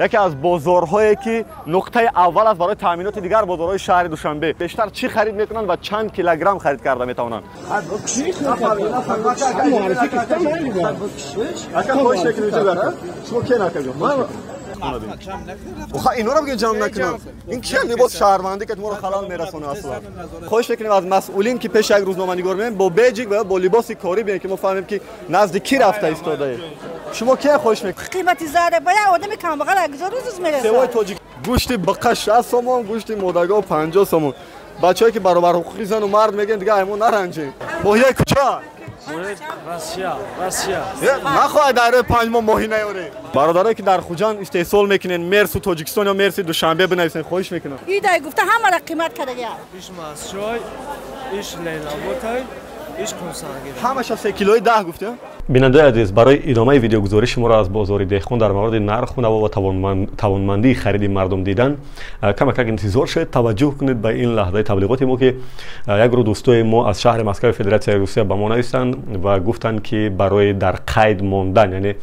یکی از بازارهایی که نقطه اول است برای تامینات دیگر بازارهای شهر دوشنبه. بیشتر چی خرید میکنن و چند کیلوگرم خرید کرده میتونن؟ اینا رو بگید جمع نکنن. این کیه لباس شهروندی که ما رو خلال میرسونه اصلا. خواهش میکنیم از مسئولین که پیش یک روزنامه‌نگار میان با بیجیک و با لباس کاری بیان که ما فهمیم که نزد کی رفته ایستاده. شما کی خواهش میکنید؟ قیمتی زیاده باید آدم کم بغل 1000 روز میرسه. سوای تاجیک گوشت بقا 60 سومون، گوشت مودگا 50 سومون. بچه‌ای که برابر حقوقی زن و مرد میگن دیگه همون نرنجین. ماهیای کجا؟ روسیه نخواهد در 5 ماه نیاره. برادرایی که در خوجان استحصال میکنن مرس و تاجیکستان یا مرس دوشنبه بنویسن خواهش میکنم. ایده گفته همه را قیمت کرده. ایش ماسچوی، ایش لیلابوتای، ایش کنسانگیر. همش 3 کیلویی 10 گفته. بیننده عزیز، برای ادامه ویدیو گزارش شما را از بازار دهقان در مورد نرخ و نوا و توانمندی خرید مردم دیدن کمک انتظار شد. توجه کنید به این لحظه تبلیغات ما که یک گروه دوستای ما از شهر مسکو فدراسیون روسیه به ما نوشتند و گفتند که برای در قید ماندن یعنی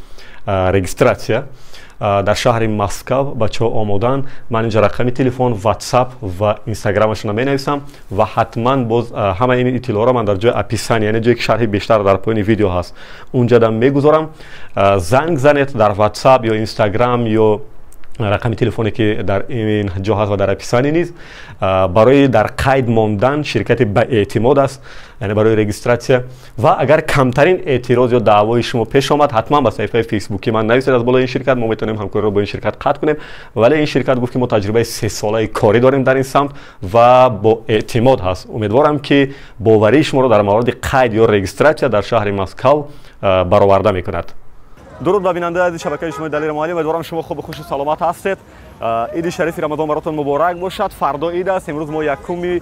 رجیستراسیون در شهر مسکو بچه ها آمادن. من اینجا رقم تلفن، واتساپ و اینستاگرامشون می نویسم و حتما باز همه این اطلاعات را من در جای اپیسانی یعنی جایی که شرح بیشتر در پایین ویدیو هست اونجا دم میگذارم. زنگ زنید در واتساپ یا اینستاگرام یا رقم تلفنی که در این جا هست و در اپیسانی نیست. برای در قید ماندن شرکت به اعتماد است، یعنی برای رجیستراسیون. و اگر کمترین اعتراض یا دعوای شما پیش آمد حتما به صفحه فیسبوکی من نویسید از بالای این شرکت، ما میتونیم همکاری رو با این شرکت قطع کنیم. ولی این شرکت گفت که ما تجربه 3 ساله کاری داریم در این سمت و با اعتماد هست. امیدوارم که باوری شما رو در مورد قید یا رجیستراسیون در شهر مسکو برآورده میکند. درود به بیننده عزیز شبکه اجتماعی دلیل مالی، امیدوارم شما خوب و خوش و سلامت هستید. عید شریف رمضان براتون مبارک باشد. فردا عید است. امروز ما 1 می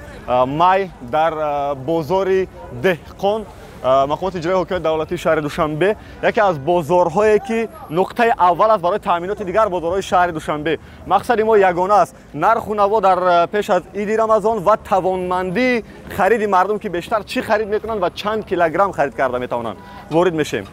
در بازار دهقان مقامات اجرایی حکومت دولتی شهر دوشنبه، یکی از بازارهایی که نقطه اول است برای تامینات دیگر بازارهای شهر دوشنبه. مقصد ما یگانه است: نرخ و نوا در پیش از عید رمضان و توانمندی خرید مردم که بیشتر چی خرید میکنن و چند کیلوگرم خرید کرده میتونن. وارد میشیم.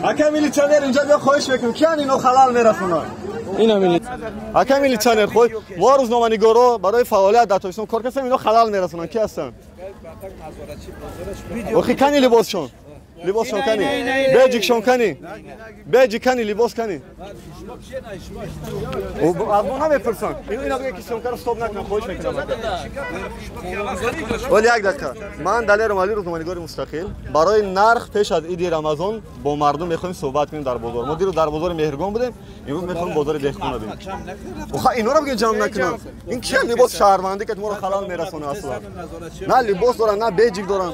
اکا میلیتانر اینجا بیا خواهش میکنم کیان اینو خلال میرسونن. اینا اکا میلیتانر خود ما روزنامه‌نگارا برای فعالیت در تاریخ کار کردن اینو خلال میرسونن. کی هستن؟ اخی کنی لباسشون لباسشون کنی بیجیکشون کنی بیجیک کنی لباس کنی از ما نمیپرسن. اینا بگه که شما کارو استاپ نکنن خواهش میکنم. ولی یک دقیقه من دلیل مالی روزنامه‌نگار مستقل برای نرخ پیش از عید رمضان با مردم میخوایم صحبت کنیم در بازار. ما دیروز در بازار مهرگان بودیم، امروز میخوایم بازار دهقان ببینیم. آخه اینا رو بگید جمع نکنن. این کیه لباس شهروندی که ما رو خلال میرسونه اصلا. نه لباس دارن نه بیجیک دارن.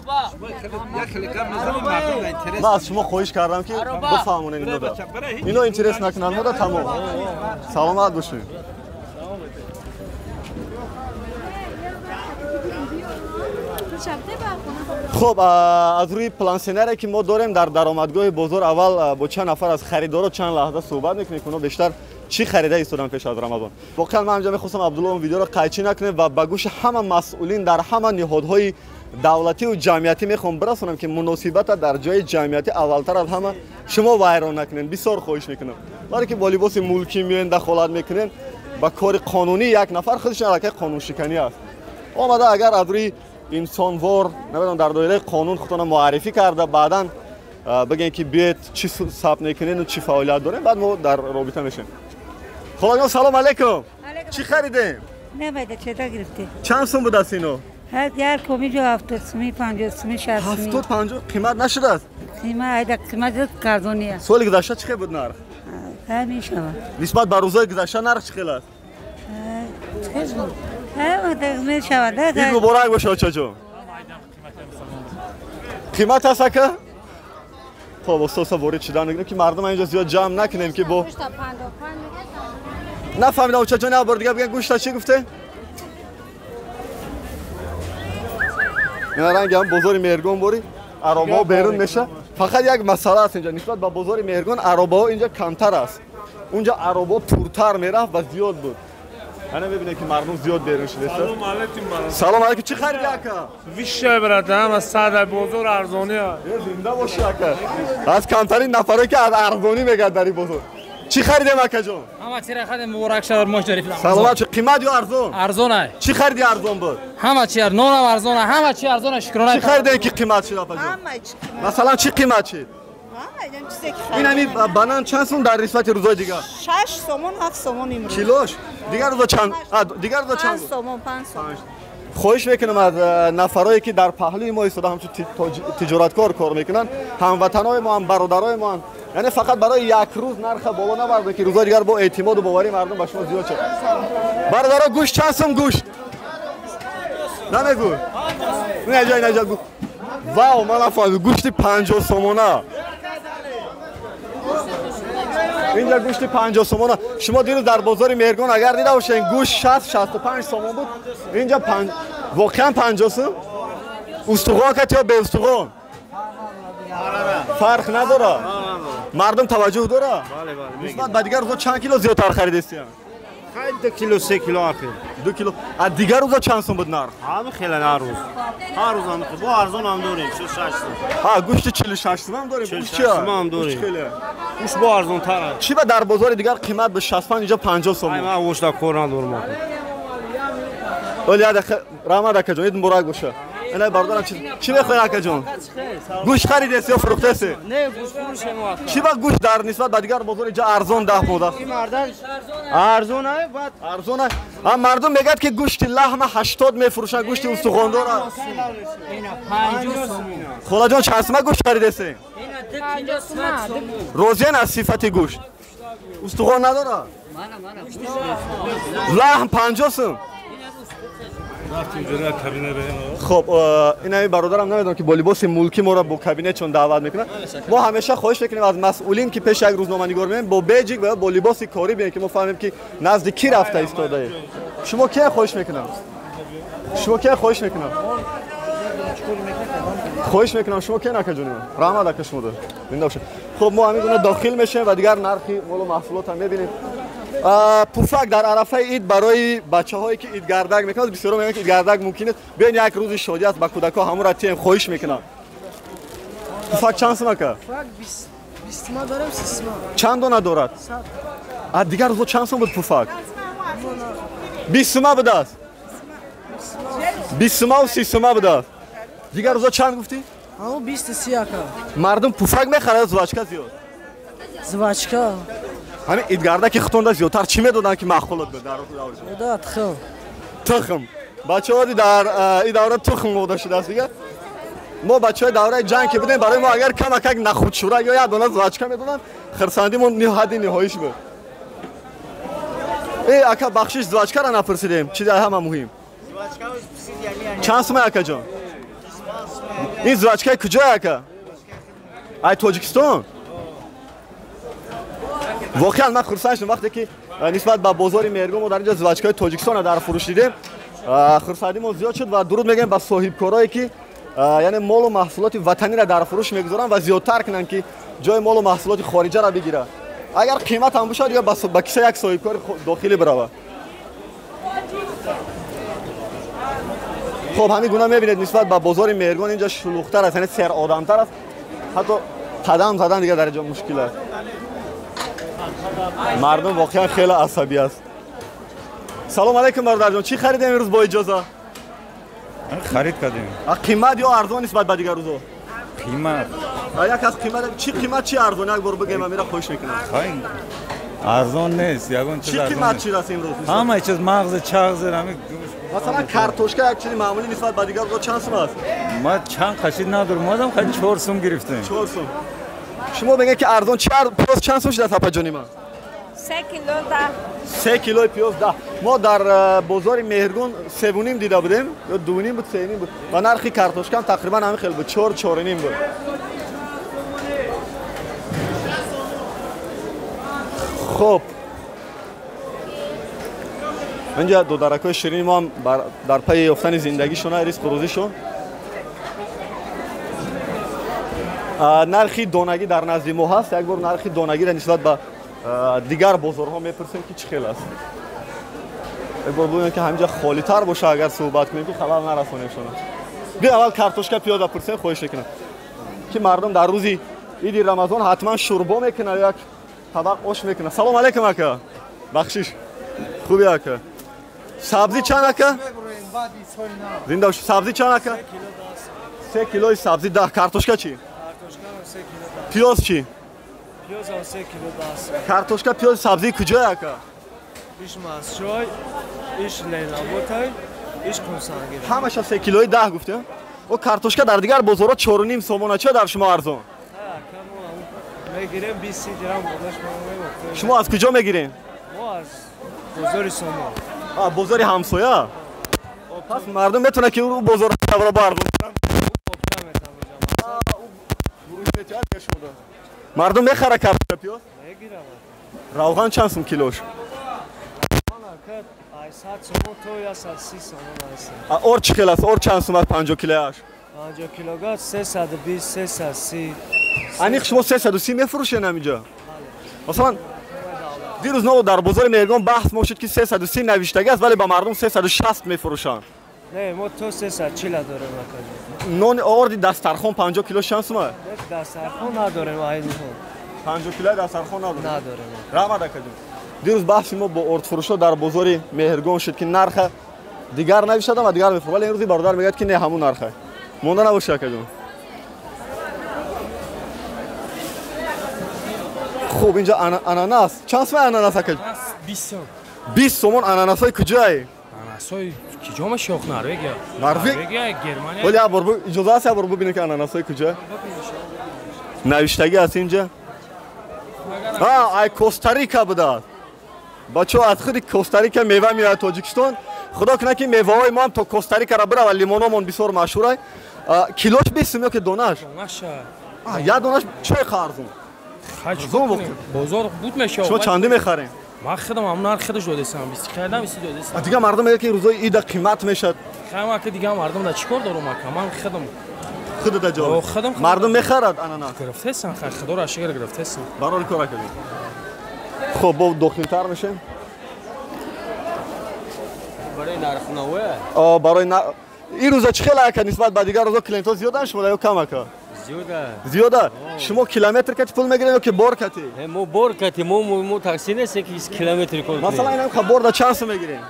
من از شما خواهش کردم که بفهمونین اینو دا. اینو اینترس نکنن ما دا تمام. سلامت باشین. خب از روی پلانسینری که ما داریم در درآمدگاه بازار اول با چند نفر از خریدارا چند لحظه صحبت میکنیم که اونا بیشتر چی خریده ایستادن پیش از رمضان. واقعا من اینجا میخواستم عبدالله اون ویدیو رو قیچی نکنه و به گوش همه مسئولین در همه نهادهای دولتی و جمعیتی میخوام برسونم که مناسبت در جای جمعیتی اولتر از همه شما ویران نکنین. بسیار خواهش میکنم. برای که با لباس ملکی میان دخالت میکنین با کار قانونی یک نفر خودش حرکت قانون شکنی است. آمده اگر از روی انسانوار نمیدونم در دایره قانون خودتون معرفی کرده بعداً بگین که بیاید چی ثبت میکنین و چی فعالیت دارین بعد ما در رابطه میشیم. خدا سلام علیکم. چی خریدین؟ نمیده چطور گرفتی؟ چند سوم بود اینو؟ هر کمی جو 70 سومی 50 سومی 60 سومی 70 50 قیمت نشده است. قیمت قرضونیه. سال گذشته چقدر بود نرخ؟ همین شما نسبت به روزهای گذشته نرخ چقدر است؟ می شود. عید مبارک باشه آچا جون. قیمت هست که؟ خب استاد وارد شدن میگم که مردم اینجا زیاد جمع نکنیم که با نفهمیدم آچا جون. بار دیگه بگن گوشت چی گفته؟ این رنگ هم بازار مهرگان باری عربا بیرون میشه. فقط یک مسئله است اینجا نسبت به بازار مهرگان عربا اینجا کمتر است. اونجا عربا پورتر میرفت و زیاد بود. انا ببینید که مردم زیاد بیرون شده. سلام علیکم. سلام علیکم. چی خریدی اکا؟ ویشه برادرم از صد بازار ارزانی ها. زنده باشی اکا. از کمترین نفره که از ارزانی میگه در این بازار. چی خریدی اکا جان؟ همه چی را خرید مبارک شد مشتری فلان. سلام علیکم. قیمت یا ارزان؟ ارزانه. چی خریدی ارزان بود؟ همه چی نون هم ارزانه، همه چی ارزانه شکرانه. چی خریدی که قیمت شد اپا جان؟ همه چی قیمت. مثلا چی قیمت شد؟ این چیزی که این خریدم. همین بنان چند سوم در نسبت روزای دیگه؟ 6 سومون 7 سومون امروز. کیلوش؟ دیگر روزا چند؟ دیگر روزا 5 چند؟ سومون 5 سومون. خواهش میکنم از نفرایی که در پهلوی ما ایستاده همچون تجارتکار کار میکنن، هموطنای ما هم برادرای ما هم، یعنی فقط برای یک روز نرخ بالا نبرده که روزای دیگر با اعتماد و باوری مردم به شما زیاد شد. برادرا گوشت چند سوم گوشت؟ نمیگو. نه گو. واو من نفهمیدم گوشت 50 سومونه. اینجا گوشت 50 سومونه. شما دیروز در بازار مهرگان اگر دیده باشین گوشت 60 65 سومون بود. اینجا واقعا 50 سوم. استخوان که یا به استخوان فرق نداره. مردم توجه داره. بله. نسبت به دیگر روزا چند کیلو زیادتر خریدستی؟ خیلی 2 کیلو 3 کیلو آخر 2 کیلو. از دیگر روزا چند سوم بود نرخ؟ همه خیلی هر روز هم با ارزان هم داریم 6 سوم. ها گوشت 46 سوم هم داریم. گوشت چیه؟ هم داریم. گوشت با ارزان تر. چی با در بازار دیگر قیمت به 65 اینجا 50 سوم. من گوشت کور ندارم. ولی رحمت اکا جان مبارک باشه. اینا برادرم چی میخوای اکا جان؟ گوشت خریدی یا فروخته سی؟ نه گوشت فروش ما. چی با گوشت در نسبت به دیگر بازار اینجا ارزان 10 مود است؟ ارزان است بعد ارزان است. هم مردم میگن که گوشت لحم 80 میفروشن گوشت استخواندار است. اینا 50 سوم. خدا جان چند سوم گوشت خریدی سی؟ اینا 50 سوم. روزین از صفت گوشت. استخوان نداره. لحم 50 سوم. خب اینا برادرم نمیدونم که با لباس ملکی ما را با کابینه چون دعوت میکنن. ما همیشه خواهش میکنیم از مسئولین که پیش یک روزنامه‌نگار میایم با بیجیک و با لباس کاری بیاین که ما فهمیم که نزد کی رفته ایستاده اید. شما کی خواهش میکنم؟ خواهش میکنم شما کی نکجونیم؟ رحمت اکا شما ده. خب ما همین داخل میشیم و دیگر نرخی مال و محصولات هم میبینیم. پوفک در عرفه اید برای بچه‌هایی که اید گردک میکنند بسیار میگن که اید گردک ممکنه بیاین یک روز شادی است با کودک‌ها همون را تیم خواهش میکنم. پوفک چند سوم که؟ 20 ما دارم 30 ما. چند دونه دارد؟ از دیگر روز چند سوم بود پوفک؟ 20 سوم بود است. 20 سوم و 30 سوم بود است. دیگر روز چند گفتی؟ همون 20 30 اکا. مردم پوفک میخرن زواجکا زیاد. زواجکا. همین ایدگاردا که خطونده زیادتر چی میدادن که معقولت بود در داد تخم. بچه‌ها در این دوره تخم موده شده است دیگه. ما بچه‌های دوره جنگ که بودیم برای ما اگر کمک نخود شوره یا یه دونه زواجکا میدادن خرسندیمون حدی نهاییش بود. اکا بخشش زواجکا را نپرسیدیم چیزی همه مهم. چند سومه اکا جان؟ این زواجکای کجای اکا؟ ای تاجیکستان؟ واقعا من خرسند شدم وقتی که نسبت به بازار مهرگان ما در اینجا زواجکای تاجیکستان در فروش دیدیم. خرسندیمون زیاد شد و درود میگم به صاحبکارایی که یعنی مال و محصولات وطنی را در فروش میگذارن و زیادتر کنن که جای مال و محصولات خارجی را بگیره. اگر قیمت هم بشه دیگه با کیسه یک صاحبکار داخلی بروه. خب همین گونه میبینید نسبت به بازار مهرگان اینجا شلوغ‌تر است، یعنی سر آدم‌تر است. حتی قدم زدن دیگه در اینجا مشکل است. مردم واقعا خیلی عصبی است. سلام علیکم برادر جان، چی خریدیم امروز با اجازه؟ خرید کردیم. قیمت یا ارزان نسبت به دیگر روزا؟ قیمت. یک از قیمت چی ارزان یک بار بگم من میرا خوش میکنم. خاین. ارزان نیست، یگان چیز ارزان. چی قیمت چی راست امروز؟ همه چیز مغز چغز همه. مثلا کارتوشکا یک چیز معمولی نسبت به دیگر روزا چند سوم است؟ ما چند قشید ندارم، مادام خیلی 4 سوم گرفتیم. 4 سوم. شما بگید که ارزان پیاز چند سوم شده تا جانی من؟ 3 کیلو 10. 3 کیلو پیاز 10. ما در بازار مهرگان 3.5 دیده بودیم یا 2.5 بود 3.5 بود و نرخ کارتوشکا هم تقریبا همین خیلی بود 4.5 بود. خب اینجا دو درکای شیرین ما هم در پی یافتن زندگیشون ریسک و روزیشون нархи донагӣ дар назди мо ҳаст. Як бор нархи донагиро нисбат ба дигар бозорҳо мепурсем ки чӣ хел аст. Як бор бубинем ки ҳаминҷа холитар боша, агар суҳбат кунем ки халал нарасонем шуно. Бия аввал картошка пиёз пурсем, хоҳиш мекунам ки мардум дар рӯзи иди рамазон ҳатман шӯрбо мекунад, як табақ ош мекунад. Салом алейкум ака. Бахшиш. Хубе ака. Сабзи чанд ака? Зинда бош. Сабзи чанд ака? 3 килои сабзи 10. Картошка чӣ? Пиёз чӣ? Пиёз 3 кило 10. Картошка, пиёз, сабзи куҷоя ака? Иш масчой, иш лейнаботай, иш кунсангир. Ҳамаша 3 килои 10 гуфтем. О картошка дар дигар бозорҳо 4.5 сомон ача, дар шумо арзон. Мегирем 20 дирам бодаш мегирем. Шумо аз куҷо мегирем? Мо аз бозори Сомон. Бозори ҳамсоя? Пас мардум метавонад ки ӯ бозор тавро ба арзон мардум мехара картошка, пиёз? Мегирам. Равған чанд сум килош? Ай 100 сомон то я 130 сомон аст. Ор чӣ хел аст? Ор чанд сум аст 50 килояш? 50 килога 320 330. Аниқ шумо 330 мефурӯшед ҳаминҷа? Масалан дирӯз но дар бозори Меҳригон баҳс мо шуд ки 330 навиштагӣ аст, вале ба мардум 360 мефурӯшанд. Не, мо то 340 дорем акаҷон. Нони орди дастархон 50 кило чанд сум аст? Дастархон надорем айни ҳо. 50 кило дастархон надорем. Надорем. Раҳмат акаҷон. Дирӯз баҳси мо бо ордфурӯшо дар бозори Меҳригон шуд ки нарха дигар навиштадам ва дигар мефурӯшад, вале имрӯзи бародар мегӯяд ки не ҳамун нарха. Монда набошед акаҷон. Хуб, инҷа ананас. Чанд сум ананас акаҷон? 20 сом. 20 сомон ананасои куҷои? Ананасои киҷома шох Норвегия. Норвегия, Германия. вале як бор иҷоза аст як бор бубинем ки ананасои куҷои? Навиштагӣ аст инҷа? Ай Коста-Рика будааст. Бачаҳо аз худи Коста-Рика мева меояд Тоҷикистон. Худо кунад ки меваҳои мо ҳам то Коста-Рика бирава, лимономон бисёр машҳурай. Килош 20 сум ёки донаш? Донаша. Як донаш чой қарзон? Бозор буд мешавад. Шумо чандӣ мехарем? Ман хидам ҳамун нарх хидаш додесам. 20 хидам 20 додесам. Дигар мардум мегӯяд ки рӯзои ида қимат мешад. Хама ки дигар мардум да чикор дорум ака? Ман хидам. Худата ҷо. Хидам. Мардум мехарад ананас? Гирифтесан, хидор ашигар гирифтесан. Барори кор академ. Хуб, бо дохилтар мешем. Барои нархнавоя? Барои ин рӯза чӣ хел ака нисбат ба дигар рӯзо клиентҳо зиёданд шумо ё кам ака? Зиёда? Шумо километр кати пул мегирем ёки бор кати? Мо бор кати, мо такси нестем ки километри кор. Масалан инам ка борда чанд сум мегирем?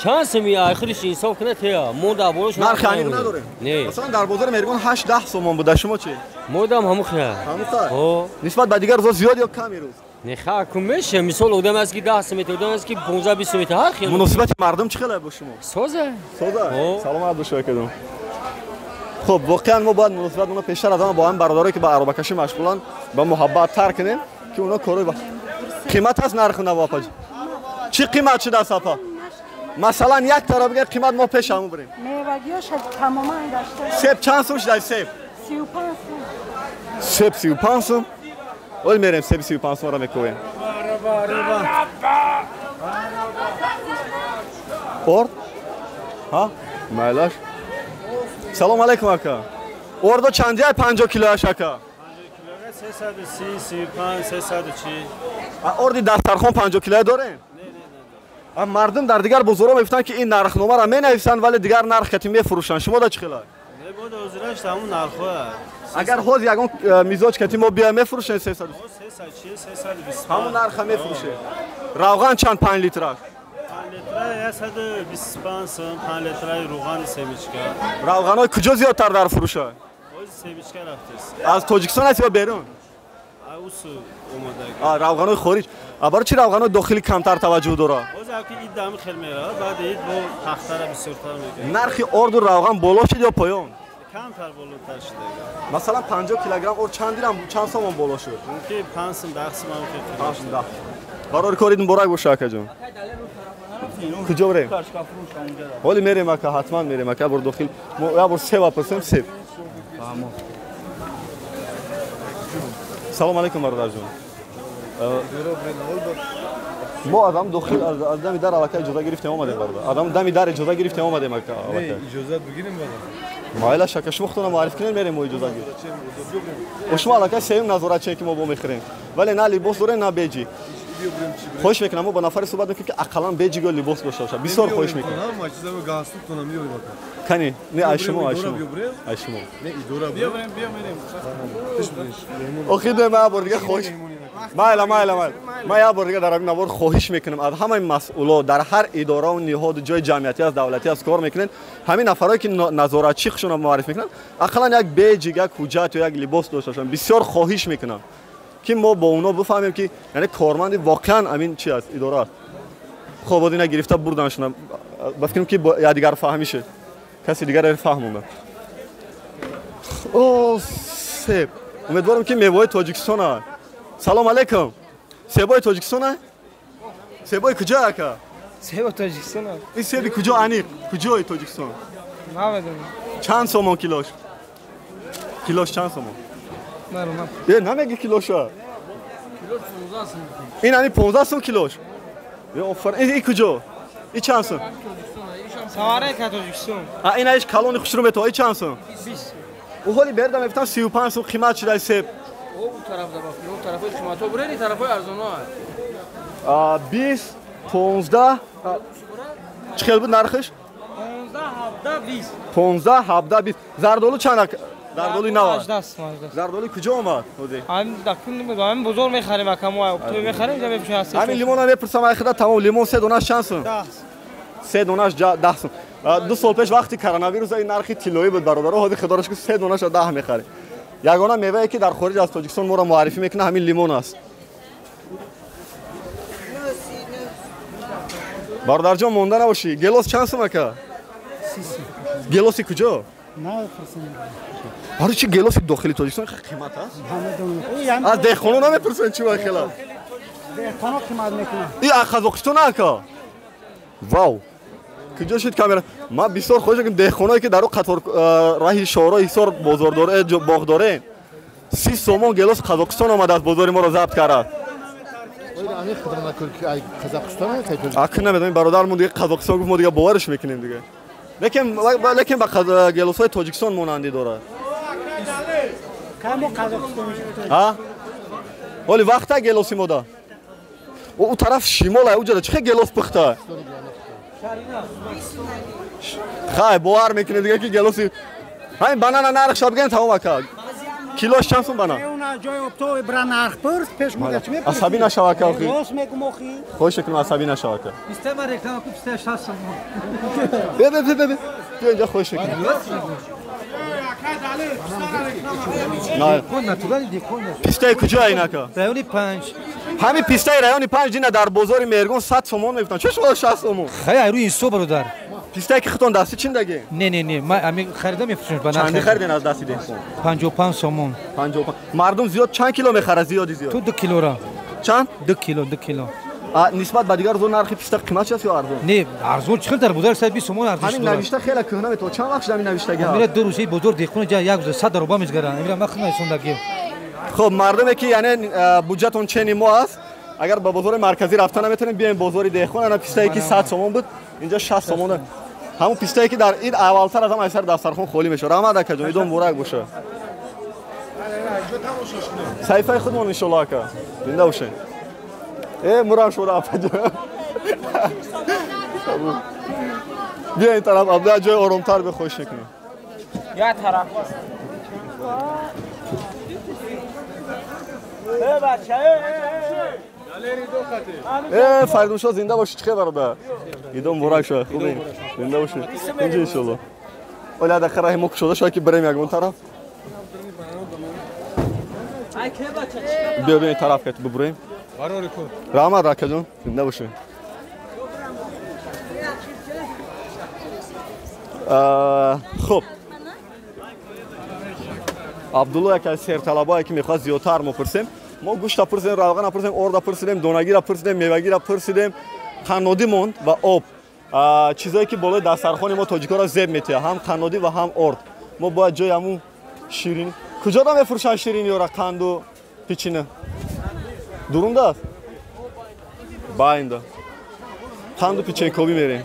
Чанд сум ахириш инсоф кунад я? Мо да борш нархи аниқ надорем. Не. Масалан дар бозори Меҳригон 8-10 сомон буда, шумо чӣ? Мо дам ҳамун хия. Ҳамун хия? Нисбат ба дигар рӯзо зиёд ё кам ин рӯз? Не ха кум меша, мисол одам аст ки 10 сум метр, одам аст ки 15-20 сум метр, ҳар хел. Муносибати мардум чӣ хел аст бо шумо? Соза. Соза? Саломат бошед акадом. خب واقعا ما باید مناسبت اونا پیشتر از همه با هم برادرایی که به عربه کشی مشغولن با محبت تر کنیم که اونا کارو با قیمت هست نرخ نواپج چی قیمت شده سپا مثلا یک طرف بگه قیمت ما پیش همون بریم میوگیاش تماما داشته سیب چند سوم شده سیب 35 سوم سیب 35 سوم اول میریم سیب 35 سوم را میکویم орд ها майлаш салом алейкум ака ордо чандия 50 килоаш ака 330 35 340 орди дастархон 50 кило дорем не мардум дар дигар бозорҳо мегуфтанд ки ин нархномаро менависанд вале дигар нарх кати мефурӯшанд шумо да чӣ хела мебода ҳозираш ҳамун нархҳоя агар ҳоз ягон мизоҷ кати мо бия мефурӯшем 340 320 ҳамун нарха мефурӯшем равған чанд 5 литраш 125 сум 5 литраи руғани семичка равғанои куҷо зиёдтар дар фурӯша ози семичка рафтаст аз тоҷикистон аст ё берун усу омадаги равғанои хориҷ барои чӣ равғанои дохилӣ камтар таваҷҷӯҳ дорад ози аки ид дами хел меравад баъди ид бо тахтара бисёртар мегирад нархи орду равған боло шуд ё поён камтар болотар шуда масалан 50 килограмм ор чанд дирам чанд сомон боло шуд ки 5 сум 10 сум ам хел барори кори муборак боша акаҷон куҷо барем ҳоли мерем ака ҳатман мерем ака бор дохил я бор себ апурсем себ салом алейкум бародарҷон мо адам дохил аз дами дар алака иҷоза гирифтем омадем бародар адам дами дар иҷоза гирифтем омадем ака иҷозат бигирем бародар майла шака шумо худтона муарриф кунед мерем мо иҷоза гир шумо аллакай сеюм назоратчие ки мо бо мехӯрем вале на либос доре на беҷи хоҳиш мекунам мо ба нафаре суҳбат мекунем ки ақаллан беҷиго либос дошта бошад бисёр хоҳиш мекунам кани не ай шумо охидем ма бор дига хоҳиш майла ман як бор дига дар ҳамин навор хоҳиш мекунам аз ҳамаи масъуло дар ҳар иdoraу ниҳоду ҷои ҷамъиятӣ аст давлатӣ аст кор мекунед ҳамин нафарое ки назоратчӣ худшонро муарриф мекунанд ақаллан як беҷик як ҳуҷҷат ё як либос дошта бошанд бисёр хоҳиш мекунам ки мо бо оно бифаҳмем ки яъне корманди воқеан амин чи аст идора аст хоб од ина гирифта бурданшона ба фикрам ки якдигар фаҳмише каси дигаре фаҳмонда о себ умедворам ки мевои тоҷикистон аст салом алейкум себои тоҷикистон аст себои куҷо ака Себо Тоҷикистон аст. ин себи куҷо аниқ куҷои тоҷикистон Намедонам. чанд сомон килош чанд сомон намеги килоша ин ани 15 сом килош ин куҷо ин чанд сом Саваре ка Тоҷикистон. ин аиш калони хушрӯ метавон ин чанд сом 20. ҳоли берда мефтам 35 сом қимат шудаи себ О тарафда баф, о тарафи қимато бурери, тарафи арзоно аст. 20 15 чӣ хел буд нархиш 15 17 20 зардолу чанд зардолуи нав зардолуи куҷо омад ҳамин бозор мехарем акамо то мехарем ҷа мепушад ҳамин лимона мепурсам айхида тамом лимон 3 донаш чанд сом 3 донаш 10 сом 2 сол пеш вақти коронавирус ин нархи тиллоӣ буд бародаро ҳоди худораш ки 3 донаш 10 мехарем ягона мевае ки дар хориҷ аз тоҷикистон моро муаррифӣ мекунад ҳамин лимон аст бародарҷон монда набошӣ гелос чанд сом ака гелоси куҷо барои чи гелоси дохили тоҷикистон қимат аст аз деҳқоно намепурсен чӣ вахела ин аз қазоқистон ака вау куҷо шуд камера ман бисёр хоҳиш мекунам деҳқоное ки дар қатор раҳи шоҳрои ҳисор бозор боғ дорем 30 сомон гелос қазоқистон омада аз бозори моро забт кард акн намедонем бародармон дига қазоқистон гуфт мо дига боварш мекунем дига лекин ба гелосҳои тоҷикистон монандӣ дорад ҳоли вақта гелоси мода у тараф шимола уҷада чӣ хел гелос пухта хай бовар мекунем дига ки гелоси ҳамин банана нархша бигӯем тамом ака килош чанд сом банан асабӣ нашава ака хоҳиш мекунам асабӣ нашава ака бия инҷа хоҳиш мекунам пистаи куҷоя ин ака райони 5 ҳамин пистаи райони 5 дина дар бозори мергон 100 сомон мефтам чӣ шумо 60 сомон хай айрӯи инсо бародар пистае ки худтон дастӣ чин не ман ами харида мефурӯшам ба чанди хариден аз дасти деҳқон 55 сомон 55 мардум зиёд чанд кило мехарад зиёди зиёд ту 2 килора чанд 2 кило нисбат ба дигар зон нархи писта қимат аст ё арзон не арзон чӣ хел дар бозор 120 сомон арзиш ҳамин навишта хеле кӯҳна метавон чанд вақт шуда ҳамин навиштаги мера ду рӯзаи бозор деҳқони ҷа 100 дароба мезгаранд мера ман худам исондагӣ хуб мардуме ки яъне буҷатон чени мо аст агар ба бозори марказӣ рафта наметавонем биёем бозори деҳқон ана пистае ки 100 сомон буд инҷа 60 сомон ҳамун пистае ки дар ин аввалтар аз ҳама сар дастархон холӣ мешавад раҳмат акаҷон идом муборак боша саҳифаи худмон иншолло ака зинда бошед мурам шуда апаҷон бия ин тараф абда ҷои оромтар бихоҳиш мекунем я тараф фаридуншо зинда боши чӣ хел бародар идом муборак шуда хубе зинда боши инҷа иншолло оли ҳадақа раҳи мо кушода шуда ки барем ягон тараф бия тараф ка бибурем раҳмат ракаҷон зинда бошед хуб абдулло яке аз серталабое ки мехоҳад зиёдтар мо пурсем мо гӯшта пурсидем равғана пурсидем орда пурсидем донагира пурсидем мевагира пурсидем қаннодӣ монд ва об чизое ки болои дастархони мо тоҷикоро зеб метиҳад ҳам қаннодӣ ва ҳам орд мо бояд ҷои ҳамун ширин куҷода мефурӯшанд ширинёра қанду печина дурунд аст байнда қанду печенкобӣ мерем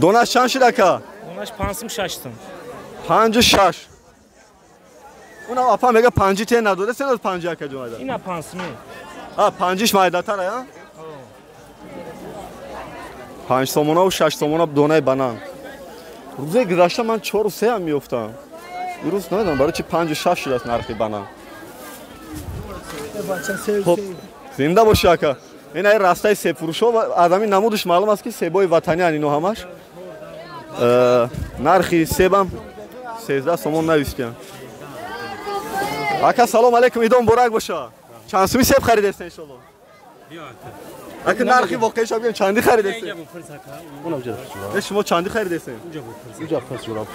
دونش چند شد اکا؟ Unaş pansım şaştım. 56 اون اپا میگه 5 تی نداده سن از 5 اکا جون اینا Yine pansımı. 5 مایده تر یا 5 سومونا و 6 سومونا دونه بانان روزه گذشته من 4 و 3 هم میافتم این روز نمیدونم برای چی 5 و 6 شده است نرخ بانان خب زنده باشه اکا این ای راستای سیب فروش ها آدمی نمودش معلوم است که سیبای وطنی ان اینو همش نرخی سیبم 13 سومون نویسکن اکا سلام علیکم ایدون براک باشه چند سومی سیب خریدست ان شاء الله اکا نرخی واقعیش بگم چندی خریدست شما چندی خریدست اینجا پس جوراب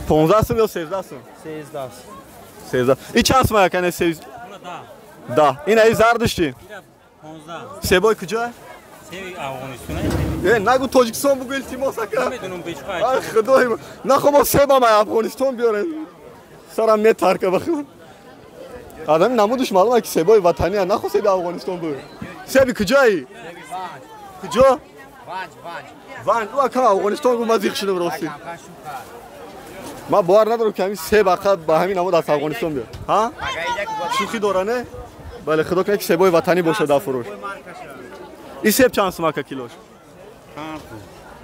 15 سوم یا 13 سوم 13 این چند سوم اکا 13 10 این ای زردشتی 15. سیبای کجا Sevi Afganistan'a. نگو تاجیکستان بگو التماس اکا Nemiyorum beş خدای من نه خب ما سیبم افغانستان بیارن سرم می ترکه بخون آدمی نمودش معلومه که سیبای وطنی ها نخوا سیب افغانستان بود سیبی کجایی؟ کجا؟ وانج او اکا افغانستان بود مزیق شنم راستی من باور ندارم که همین سیب اکا با همین نمود از افغانستان بیار ها؟ شوخی دارنه؟ بله خدا کنه که سیبای وطنی باشه در فروش این سیب چند سوم اکا کیلوش؟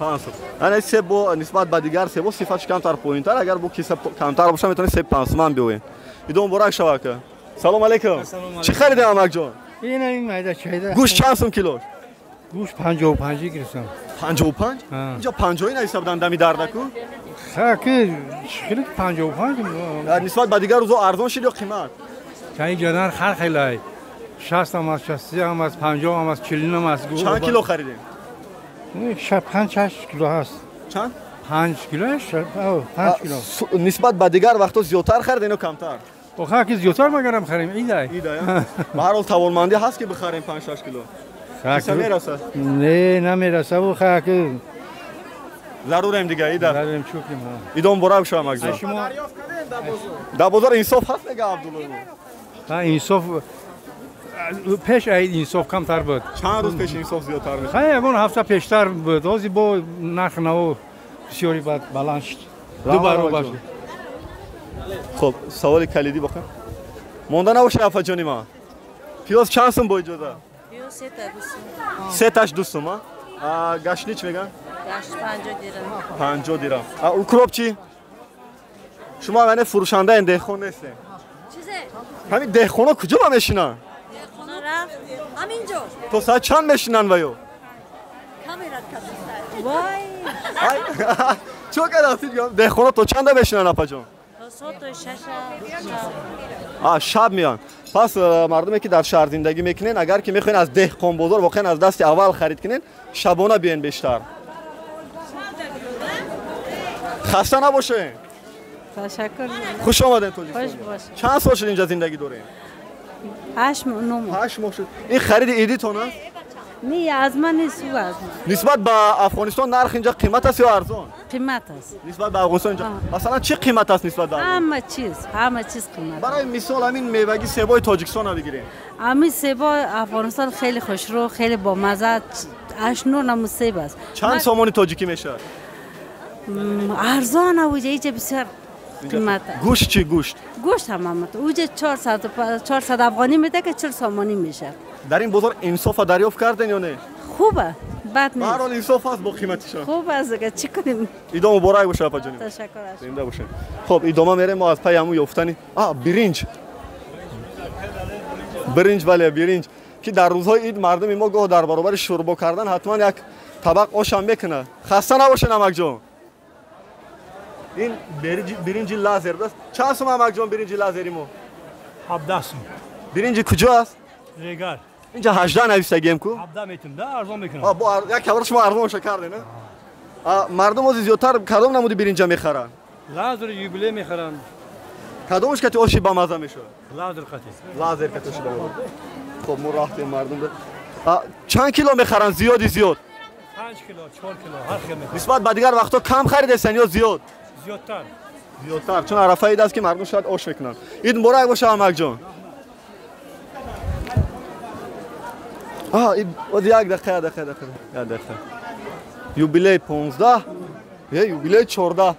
500 این سیب با نسبت به دیگر سیب صفاتش کمتر پایین‌تر اگر با کیسه کمتر باشه میتونه سیب 500 من بیوین ایدون براک شوا که سلام علیکم چی خریدی امک جان این مایده چیده گوشت چند سوم کیلو گوشت 55 گرفتم 55 اینجا 50 نایسا بدن دمی دردکو خاکی خیلی 55 نسبت به دیگر روزا ارزان شد یا قیمت چای جدار خر خیلی 60 هم از 60 هم از 50 هم از 40 هم از گوشت چند کیلو خریدین 5 کیلو هست چند 5 کیلو 5 کیلو نسبت به دیگر وقتا زیادتر خریدین یا کمتر خاکی زیادتر مگرم خریم ایده به هر حال توانمندی هست که بخریم 5 6 کیلو خاکی میرسه نه نمیرسه و خاکی ضروریم دیگه ایده ضروریم چوکیم ایدون برام شما مگذار شما در بازار انصاف هست نگه عبدالله ها انصاف پیش عید انصاف کمتر بود چند روز پیش انصاف زیادتر میشه خیلی اون هفته پیشتر بود روزی با نرخ نو بسیاری بعد بلند شد دو برابر شد خب سوال کلیدی بخوام مونده نباشه افا جانی ما پیاز چند سوم با اجازه پیاز 3 تا 2 سوم 3 تاش 2 سوم گشنی چی میگن گشت 50 درم 50 درم اوکراپ چی شما من فروشنده این دهخون نیستین چیزه همین دهخونا کجا با میشینن خونه رفت همینجا تو ساعت چند میشینن ویو کامیرات کسیسته وای چو کردید دهخونا تو چند بشینن اپا جان تا 6 شب میان پس مردمی که در شهر زندگی میکنین اگر که میخواین از دهقان بازار واقعا از دست اول خرید کنین شبانه بیاین بیشتر خسته نباشین تشکر خوش آمدین تو خوش باش چند سال شد اینجا زندگی دارین 8 ماه 8 ماه شد این خرید ایدی تو نه نه از من نیست او از من نسبت به افغانستان نرخ اینجا قیمت است یا ارزان قیمت است نسبت به افغانستان اینجا مثلا چه قیمت است نسبت به همه چیز قیمت برای مثال همین میوگی سیبای تاجیکستان رو بگیریم همین سیبا افغانستان خیلی خوشرو خیلی با مزه 8 9 نمو سیب است چند سامانی تاجیکی میشه ارزان اوجه ایجا بسیار قیمت گوشت چی گوشت هم همت اوجه 400 افغانی میده که 40 سامانی میشه در این بازار انصاف دریافت کردین یا نه خوبه بد نیست هر حال انصاف هست با قیمتش خوب است دیگه چی کنیم ایدام مبارک باشه اپا جان تشکر زنده باشین خب ایدام میریم ما از پای همو یافتنی برنج بله برنج که در روزهای عید مردم ما گاه در برابر شوربا کردن حتما یک طبق آش هم میکنه خسته نباشه نمک جان این برنج لازر بس چند سوم نمک جان برنج لازری مو 17 سوم برنج کجا است ریگار اینجا 18 نویسته کو 17 میتونم ده ارزان میکنم با یک خبر شما ارزان شکر نه مردم از زیادتر کدوم نمودی برنج میخرن لازر یوبیله میخرن کدومش که آشی با مزه میشه لازر قطعی لازر که توش داره خب ما راحت مردم ده چند کیلو میخرن زیاد 5 کیلو 4 کیلو هر خیلی نسبت به دیگر وقتا کم خریدن یا زیادتر چون عرفه اید است که مردم شاید آش میکنن عید مبارک باشه امک جان این یک دقیقه Юбилей 15. Юбилей 14.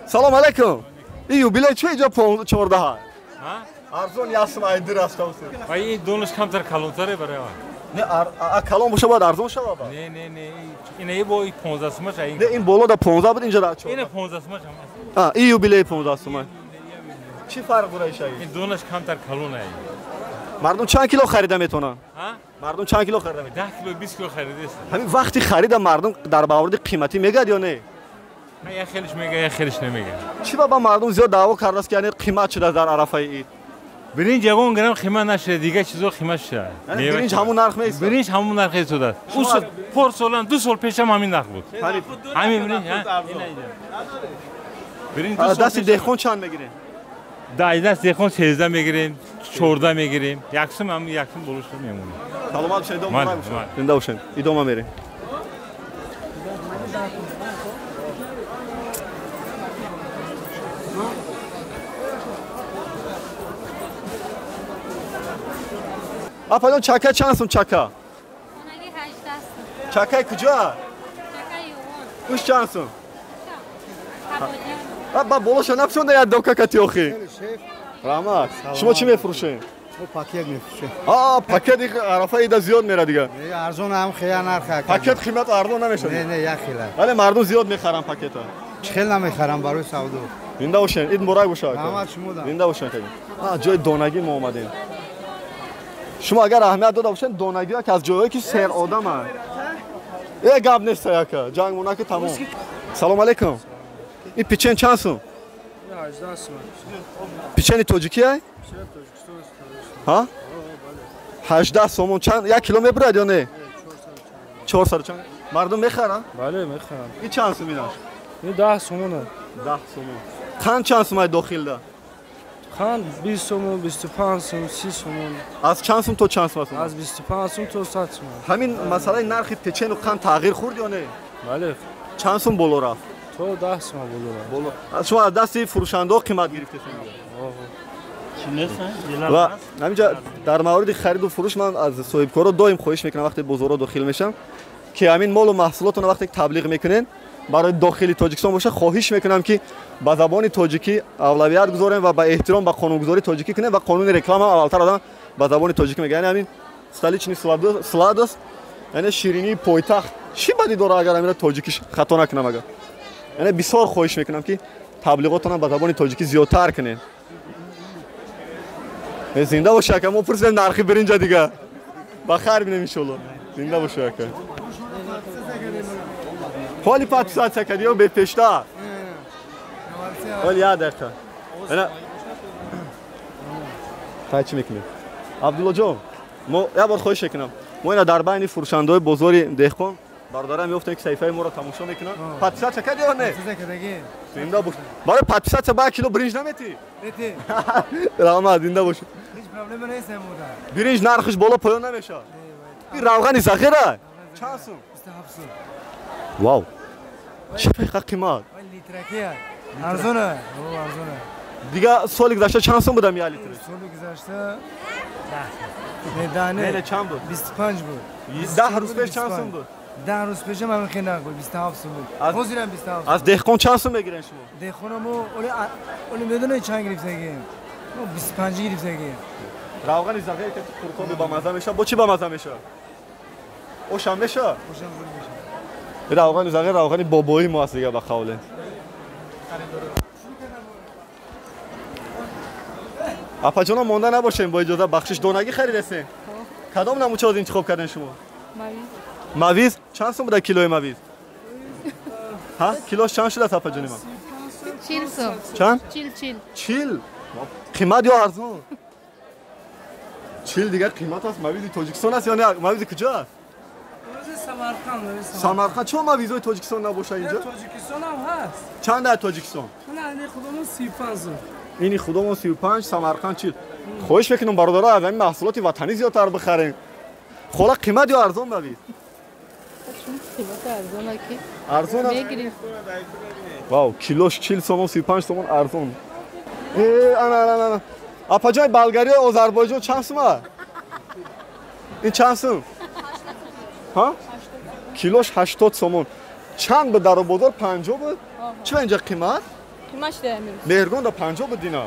Салом алейкум. И юбилей чё иҷо 14 ҳа? Арзон ясм айдир аст авсо. Ай донаш камтар калонтаре барава. Не калон боша баъд арзон шава ба. Не. Ина бо 15 сумаш ай. Не ин боло да 15 буд инҷа да 14. Ина 15 сумаш ҳам. И юбилей 15 сумаш. Чӣ фарқ дора иша? Ин донаш камтар калон ай. Мардум чанд кило харида метонанд? Мардум чанд кило харида метонанд? 10 кило 20 кило харидест. Ҳамин вақти харида мардум дар баварди қиматӣ мегӯяд ё не? Я хелиш мега, я хелиш немега. Чӣ ба мардум зиёд даъво кардааст ки яъне қимат шудааст дар арафаи ид? Биринҷ ягон грамм қимат нашуда, дигар чизо қимат шуда. Биринҷ ҳамун нарх меистад? Биринҷ ҳамун нарх истодаст. Пор солан 2 сол пешам ҳамин нарх буд. Ҳамин биринҷ, биринҷ дасти деҳқон чанд мегирем? Даст деҳқон 13 мегирем, 14 мегирем. Яксум ҳам яксум болушда мемонем. Саломат бошед, идома бошед. Зинда бошед. Идома мерем. Ападон чака чанд сум чака? Онаги 18 сум. Чакаи куҷо? Чакаи ювон. Уш чанд сум? Ба болоша напшонда як докакати охи. Раҳмат. Шумо чӣ мефурӯшед? Мо пакет мефурӯшем. Пакети арафа ида зиёд мера дига. Арзон ҳам хея нарх. Пакет қимат арзон намешад. Не, як хела. Вале мардум зиёд мехаранд пакета. Чӣ хел намехарам барои савдо. Зинда бошед. Ид муборак бошад. Раҳмат шумо да. Зинда бошед. ҷои донагӣ мо омадем. Шумо агар аҳамият дода бошед донагӣ як аз ҷойҳое ки сер одама. Гап нест яка. Ҷанг монаки тамом. Салом алейкум. Ин печен чанд сум? 18 сум. Печени тоҷикӣ ай? Ҳа? 18 сомон чанд? 1 кило мебурад ё не? 400 чанд? Мардум мехаранд? Бале, мехаранд. Ин чанд сум инаш? Ин 10 сомон аст. 10 сомон. Қанд чанд сум ай дохилда? Қанд 20 сомон, 25 сум, 30 сомон. Аз чанд сум то чанд сум аст? Аз 25 сум то 100 сум. Ҳамин масъалаи нархи печену қанд тағйир хурд ё не? Бале. Чанд сум боло рафт? То 10 сум боло рафт. Шумо аз дасти фурӯшандаҳо қимат гирифтед? ва ҳаминҷа дар мавриди хариду фурӯш ман аз соҳибкоро доим хоҳиш мекунам вақте бозорҳо дохил мешам ки ҳамин молу маҳсулотро вақте таблиғ мекунен барои дохили тоҷикистон боша хоҳиш мекунам ки ба забони тоҷикӣ авлавият гузорем ва ба эҳтиром ба қонунгузории тоҷикӣ кунем ва қонуни реклама аввалтар одам ба забони тоҷикӣ мегӯяд. Яъне ҳамин столичный сладост, яъне ширинии пойтахт чӣ бадӣ дора агар ҳамина тоҷикӣ хато накунам агар. Яъне бисёр хоҳиш мекунам ки таблиғотонам ба забони тоҷикӣ зиёдтар кунем. Зинда бош ака, мо пурсидем нархи биринҷа дига. Ба хайр бинем иншоалло. Зинда бош ака. ҳоли подписатсия кардӣ ё бепешта? ҳоли як дақиқа. Тай чӣ мекунем? Абдуллоҷон, мо як бор хоҳиш мекунам. Мо ина дар байни фурӯшандаҳои бозори деҳқон бародарам меофтем ки саҳифаи моро тамошо мекунанд. Подписатсия кардӣ ё не? Зинда бош. Барои подписатсия ба 1 кило биринҷ наметӣ? Метӣ. Раҳмат, зинда бош. Проблема нест муда. Биринҷ нархиш боло поён намешавад. Ин равғани захира? Чанд сум? 27 сум. Вау. Чӣ фиқа қимат? Литракия. Арзона. Арзона. Дига соли гузашта чанд сум будам 1 литр? Соли гузашта 10. Не, чанд буд? 25 буд. 10 рӯз пеш чанд сум буд? 10 рӯз пешам ҳамин хина буд, 27 сум буд. Ҳозирам 27. Аз деҳқон чанд сум мегирен шумо? Деҳқонамо оли медонед чанд гирифтагем? 25 гирифтагем. равғани захира ки куркоби ба маза мешавад, бо чӣ ба маза мешавад? Ошам мешавад? Ошам мешавад. равғани захира равғани бобои мо аст дига ба қавле. апаҷоно монда набошем, бо иҷоза бахшиш донагӣ харидестем? Кадом намучаҳоз интихоб кардем шумо? Мавиз. Чанд сум буда килои мавиз? Ҳа? Килош чанд шудааст апаҷони ман? 40 сум. Чанд? 40. 40? қимат ё арзон? 40 дига қимат аст. Мавизи тоҷикистон аст ё не? Мавизи куҷо аст? Самарқанд. Самарқанд. Чо мавизои тоҷикистон набоша инҷо? Тоҷикистон ҳам ҳаст. Чанд дар тоҷикистон? Ини худомон 35 сум. Ини худомон 35, Самарқанд 40. Хоҳиш мекунам бародаро аз ҳамин маҳсулоти ватанӣ зиёдтар бихарем. Хола қимат ё арзон мавиз? Арзон аст. Вау, килош 40 сомон, 35 сомон арзон. Ана. Апаҷои Болгария, Озарбойҷон чанд сум аст? Ин чанд сум? Ҳа? Килош 80 сомон. چند بود در بازار 50 بود چرا اینجا قیمت قیمتش ده میرسه مهرگان دا 50 بود دینا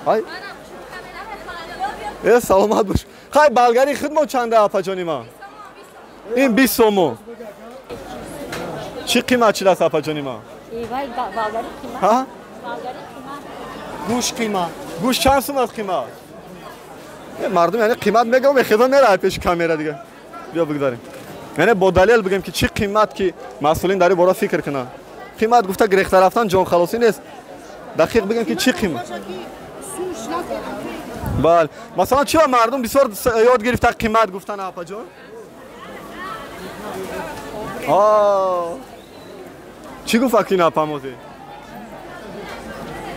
های سلامت باش خیلی بلگری خدمت چنده اپا جانی ما این 20 سومو چی قیمت چی دست اپا جانی ما بلگری قیمت ها گوش قیمت گوش چند سوم از قیمت مردم یعنی قیمت میگم خدا میره پیش کامera دیگه بیا بگذاریم یعنی با دلیل بگم که چی قیمت که مسئولین داری برای فکر کنن قیمت گفته گرفته رفتن جان خلاصی نیست دقیق بگم که چی قیمت بله مثلا چرا مردم بسیار یاد گرفته قیمت گفتن اپا جان چی گفت اکین اپا موزی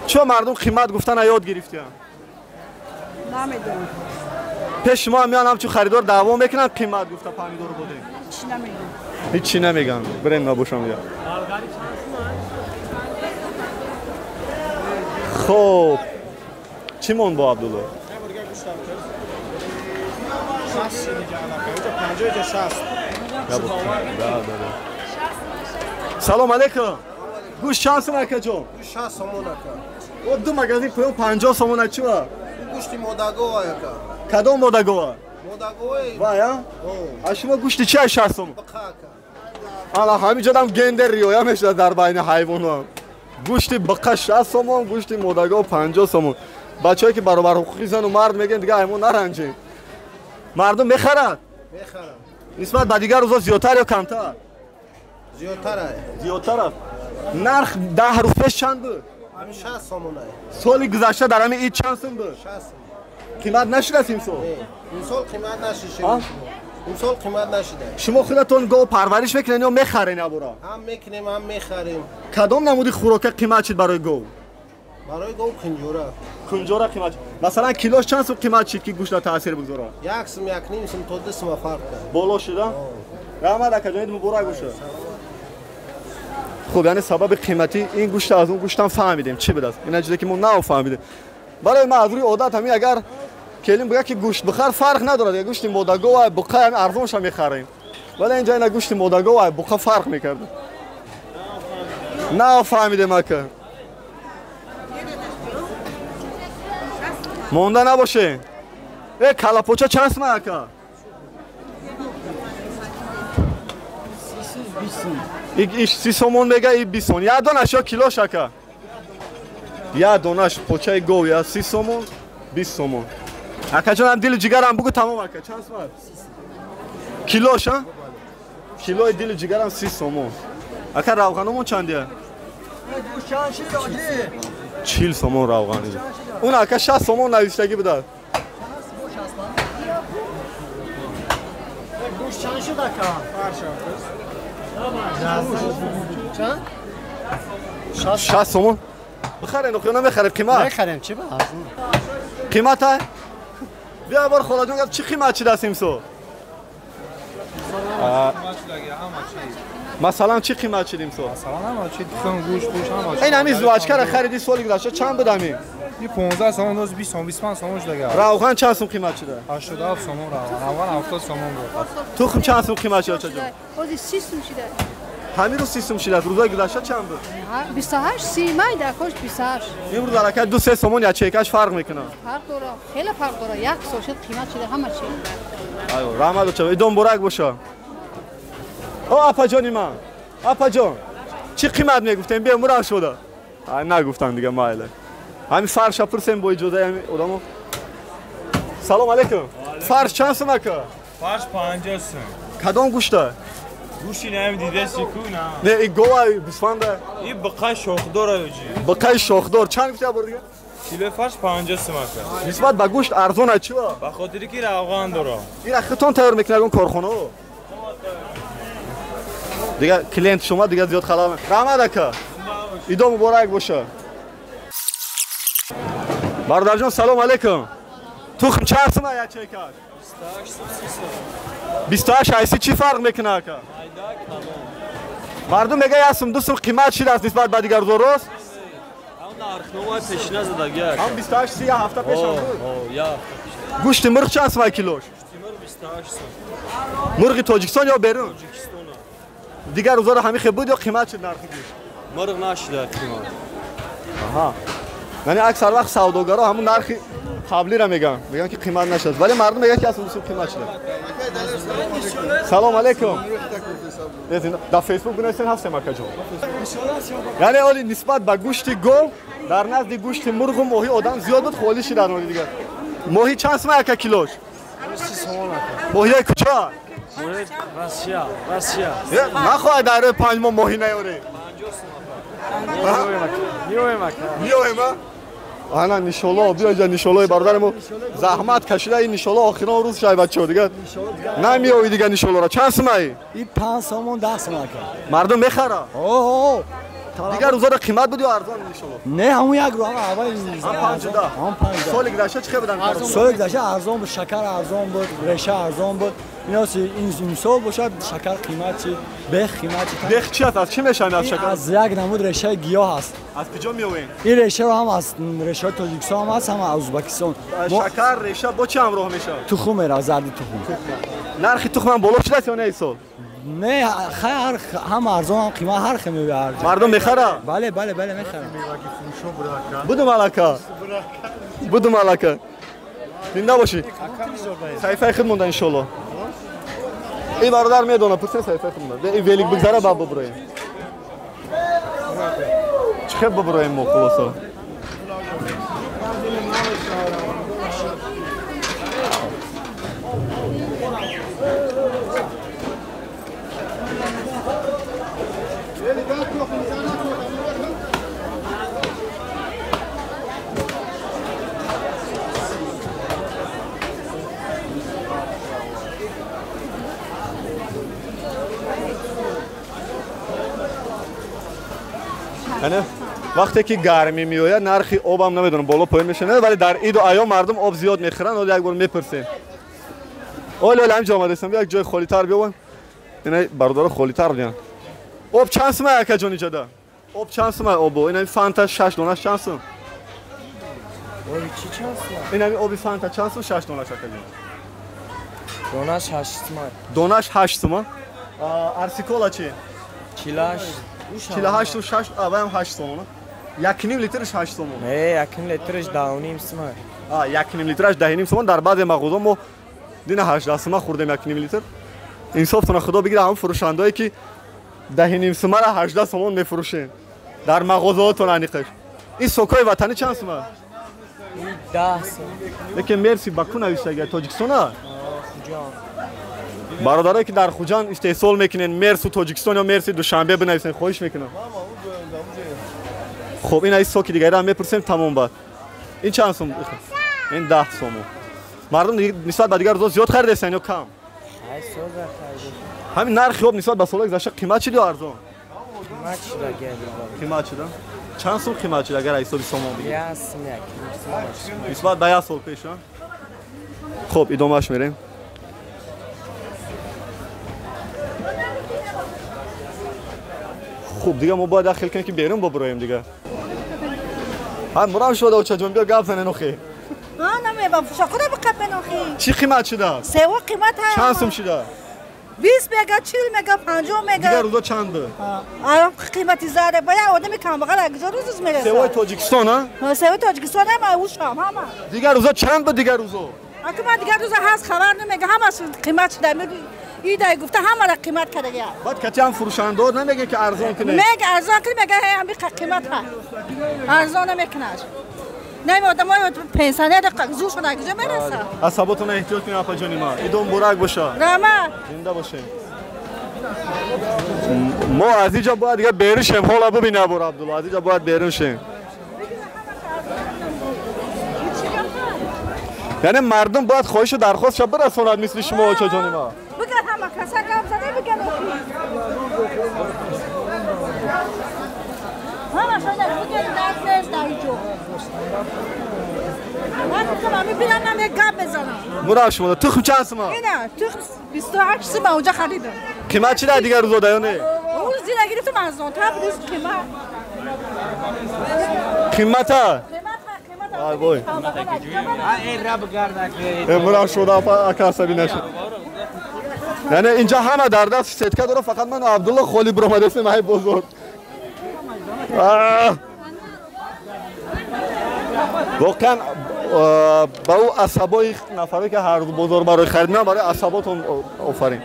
چرا مردم قیمت گفتن یاد گرفته نمیدونم پیش ما میان همچون خریدار دعوا میکنن قیمت گفته پمیدور بوده چی نمیدونم هیچی نمیگن برین نباشم بیا خب چی مون با عبدالله 50 سلام علیکم گوش چند سوم اکا جون گوش 60 سومون اکا و دو مگزی پیون 50 سومون چی وا گوشتی موداگو اکا کدوم موداگو موداگوی وایا اشما گوشتی چه 60 سوم بقا الا همینجا دم گندر ریویا میشه در بین حیوانات گوشتی بقا 60 سوم گوشتی موداگو 50 سوم بچه‌ای که برابر حقوقی زن و مرد میگن دیگه حیوان نرنجین مردم میخرن نسبت به دیگر روزا زیادتر یا کمتر زیادتر نرخ 10 روز پیش چند بود همین 60 سومونه سالی گذشته در همین عید چند سوم بود 60 قیمت نشده این سال این سال قیمت نشده این سال قیمت نشده شما خودتون گاو پرورش میکنین یا میخرین ابورا هم میکنیم هم میخریم کدام نمودی خوراک قیمت چید برای گاو برای گاو کنجوره قیمت مثلا کیلوش چند سو قیمت چید که گوشت تاثیر بگذاره یک سم یک نیم سم تا 2 سم فرق داره بالا شده رحمت اکا جانید مبارک باشه خب یعنی سبب قیمتی این گوشت از اون گوشتم فهمیدیم چی بده این چیزی که ما نفهمیدیم برای ما از روی عادت همین اگر کلیم بگه که گوشت بخر فرق نداره دیگه گوشت موداگو و بقا هم ارزونش هم میخریم ولی اینجا اینا گوشت موداگو و بقا فرق میکرده نفهمیدیم اکا مونده نباشه کلاپوچا چند سمه اکا ایش 30 سومون میگه ای 20 سومون یا دونش یا کیلوش اکا یا دونش پوچه گو یا 30 سومون 20 سومون اکا جان هم دل جگرم بگو تمام اکا چند سومون کیلوش ها کیلوی دل جگرم 30 سومون اکا روغنمون چندیه 40 سومون روغنی اون اکا 60 سومون نوشتگی بده گوش چند شد اکا چند 60 سومون بخرین و خیانه میخرید قیمت میخریم چی با قیمت های بیا بار خدا جون چی قیمت چی دستیم سو مثلا چی قیمت چیدیم سو مثلا هم چی دیدم گوش هم این همین زواجکر خریدی سالی گذشته چند بود همین این 15 سومون 20 سومون 25 سومونش دیگه روغن چند سوم قیمت چیده 87 سومون روغن 70 سومون بود تخم چند سوم قیمت چیده چجور خودی 30 سوم شده همین رو 30 سوم شده روزای گذشته چند بود 28 30 مای در خوش 28 این رو درکت 2 3 سومون یا چیکش فرق میکنه فرق داره خیلی فرق داره یک سوشت قیمت شده همه چی ایو رحمت چه ایدون برک باشه او اپا جانی من اپا جان چی قیمت میگفتن بیا مرا شده نگفتن دیگه مایله همین فرش پرسیم با اجازه همین آدمو سلام علیکم فرش چند سومه که فرش 50 سوم کدام گوشته گوشی نمی دیده سیکو نه این گوه بسفنده این بقای شاخدار اوجی بقای شاخدار چند گفتی بار دیگه کیلو فرش 50 سوم که نسبت به گوشت ارزونه چی با به خاطری که روغن داره این اختتون تیار میکنه اون کارخونه دیگه کلینت شما دیگه زیاد خلامه رحمت اکا ایدو مبارک باشه برادر جان سلام علیکم تخم چند سومه یا چه کار 28 ایسی چی فرق میکنه اکا مردم میگه یاسم دو سوم قیمت چی است نسبت به دیگر درست اون نرخنامه پیشینه زده گیر هم 28 30 هفته پیش هم بود یا گوشت مرغ چند سومه کیلوش مرغ 28 سوم مرغ تاجیکستان یا بیرون دیگر روزا رو همین بود یا قیمت چه نرخی گوشت مرغ نشده قیمت. آها یعنی اکثر وقت سوداگرا همون نرخی قبلی را میگن که قیمت نشد ولی مردم میگن که اصلا قیمت شده. سلام علیکم. در فیسبوک بنویسین هست مکه جان. یعنی اولی نسبت به گوشت گاو در نزد گوشت مرغ و ماهی آدم زیاد بود خالی شد در دیگه. ماهی چند سوم یک کیلوش؟ 30 تومان. ماهی کجا؟ راسیا. نخواه در 5 ماه ماهی نیاره. میوه آنا انشالله بیا جان انشالله برادرمو زحمت کشیده این انشالله آخرین روز شای بچه‌ها دیگه نمیوی دیگه انشالله را چند سمایی این 5 تومان 10 تومان مردم میخره اوه دیگه روزا را قیمت بدی ارزان انشالله نه همون یک رو اول هم 50 هم 50 سال گذشته چه بدن سال گذشته ارزان بود شکر ارزان بود ریشه ارزان بود اینا این سال باشه شکر قیمت چی بخ قیمت چی بخ چی است از چی میشن از شکر از یک نمود ریشه گیاه هست از کجا میوین این ریشه رو هم از ریشه تاجیکستان هم هست هم از ازبکستان شکر ریشه با چه همراه میشه تخم میره زردی تخم نرخ تخم هم بالا شده یا نه سال نه خیر هم ارزان هم قیمت هر خمی به مردم میخره بله میخره بودو مالکا زنده باشی صحیفه خود مونده انشالله این برادر میدونه پسر صحیفه خود مونده این ویلیک بگذاره بابا برویم چه ببرویم ما خلاصا یعنی وقتی که گرمی میآید نرخی آب هم نمیدونم بالا پایین میشه ولی در عید و ایام مردم آب زیاد میخرن ولی یک بار میپرسیم اولی همینجا آمده هستم یک جای خالی تر بیاون اینا برادر خالی تر بیان آب چند سومه یک جانی جدا آب چند سومه آب اینا فانتا 6 دونه چند سوم چی چند سوم اینا آب فانتا چند سوم 6 دونه چند دونش 8 تومان دونش 8 تومان ارسیکولا چی 48 و 6 اول هم 8 تومانه 1.5 لیترش 8 تومان نه 1.5 لیترش 10.5 تومان 1.5 لیترش 10.5 تومان در بعضی مغازه ما دینا 18 تومان خوردیم 1.5 لیتر انصافتون خدا بگیره هم فروشندهایی که 10.5 تومان را 18 تومان میفروشن در مغازهاتون انیقش این سوکای وطنی چند تومان 10 تومان لیکن مرسی باکو نوشته تاجیکستان برادرایی که در خوجان استحصال میکنن مرسی تاجیکستان یا مرسی دوشنبه بنویسن خواهش میکنم خب این از سوکی دیگه را میپرسیم تمام بعد این چند سوم این 10 سوم مردم نسبت به دیگر روزا زیاد خریدن یا کم همین نرخ خوب نسبت به سال گذشته قیمت چه ارزان قیمت شده چند سوم قیمت شده اگر حساب سوم بگیم نسبت به 1 سال پیش خب ادامهش میریم خوب دیگه ما باید داخل کنیم که بیرون ببریم دیگه هم مرام شده و چجون بیا گپ زنه نخی نمیبام شکر بقب نخی چی قیمت شده سوا قیمت ها چند سوم شده 20 مگا 40 مگا 50 مگا دیگه روزا چند به قیمتی زاره باید آدم کم بغل اگزا روز میرسه سوای تاجیکستان ها سوای تاجیکستان هم او شام همه دیگه روزا چند به دیگه روزا اگه من دیگه روزا هست خبر نمیگه همه قیمت شده ایده گفته همه را قیمت کرده گیا بعد کتی هم فروشنده نمیگه که ارزان کنه میگه ارزان کنه میگه همین قیمت ها ارزان نمیکنه نه آدمای پنسیونر زور شده کجا میرسه عصباتون احتیاط کنید اپا جانی ما ایدون برک باشه رحمت زنده باشه ما از اینجا باید دیگه بیرون شیم حالا ببین ابو عبدالله از اینجا باید بیرون شیم یعنی مردم باید خواهش و درخواست شب برساند مثل شما چه جانی ما بگن همه کسا گم زده بگن همه شده بگن درست نیست در اینجا وقتی که من میبینم من یک گم بزنم مرا شما تخم چند سما؟ اینه تخم 28 سما اونجا خریدم قیمت چی ده دیگر روزا دایانه؟ اون زیره گرفتم از اون تا بودیست قیمت ها؟ آی بای این رب گرده مرا شده اپا اکاسبی نشد یعنی اینجا همه در دست سیتکه داره، فقط من و عبدالله خالی برآمده مای بزرگ. واقعا با او عصبای نفری که هر بازار برای خرید میان برای عصباتون آفرین.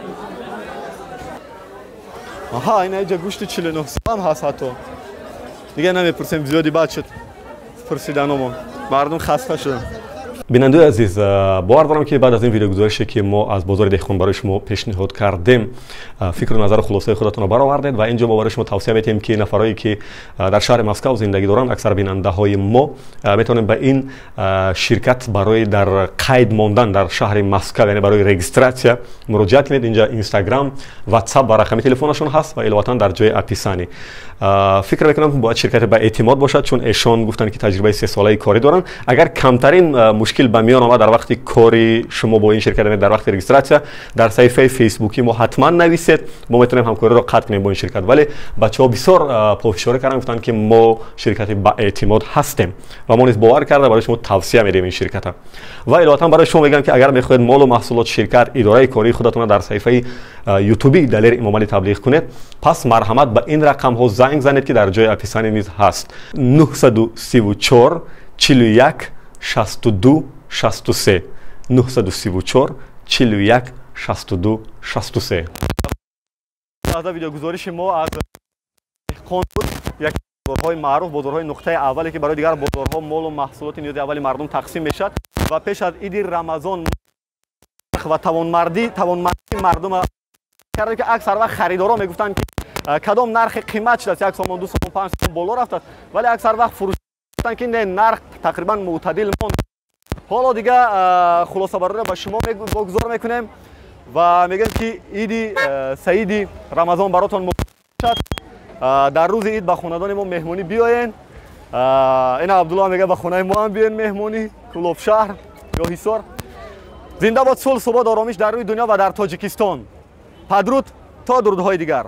آها این اینجا گوشت 49 هم هست حتی. دیگه نمیپرسیم زیادی بعد شد پرسیدنمون، مردم خسته شدن. بیننده عزیز، باور دارم که بعد از این ویدیو گزارشی که ما از بازار دهقان برای شما پیشنهاد کردیم فکر و نظر خلاصه خودتون رو برآوردید و اینجا ما برای شما توصیه می‌کنیم که نفرایی که در شهر مسکو زندگی دارن، اکثر بیننده های ما میتونن به این شرکت برای در قید ماندن در شهر مسکو، یعنی برای رجیستراسیون مراجعه کنید. اینجا اینستاگرام، واتساپ و رقم تلفنشون هست و البته در جای اپیسانی. فکر میکنم باید شرکت با اعتماد باشد، چون ایشان گفتن که تجربه 3 ساله کاری دارن. اگر کمترین مشکل به میان آمد در وقت کاری شما با این شرکت، در وقت رجیستراسیون در صفحه فیسبوکی ما حتما نویسید، ما میتونیم همکاری رو قطع کنیم با این شرکت. ولی بچه‌ها بسیار پافشاری کردن، گفتن که ما شرکت با اعتماد هستیم و ما نیز باور کرده برای شما توصیه میدیم این شرکت. و البته برای شما میگم که اگر میخواید مال و محصولات شرکت اداره کاری خودتون در صفحه یوتیوبی دلیر امام علی تبلیغ کنید، پس مرحمت به این رقم ها زنگ زنید که در جای اپیسانی نیز هست: 934 41 62 63 934 41 62 63. از ویدیو گزارش ما از دهقان بود، یک بازارهای معروف، بازارهای نقطه اولی که برای دیگر بازارها مال و محصولات نیازی اولی مردم تقسیم میشد و پیش از عید رمضان و توانمندی مردم کرده که اکثر وقت خریدارا میگفتن که کدام نرخ قیمت شده، 1 سوم 2 سوم 5 سوم بالا رفته، ولی اکثر وقت فروش گفتن که نه، نرخ تقریبا معتدل ماند. حالا دیگه خلاصه برداری رو به شما بگذار میکنیم و میگم که عید سعید رمضان براتون مبارک شد. در روز عید به خاندان ما مهمانی بیاین. این عبدالله میگه به خانه ما هم بیاین مهمانی، کلوب شهر یا حصار. زنده باد صلح، ثبات، آرامش در روی دنیا و در تاجیکستان. پدرود تا درودهای دیگر.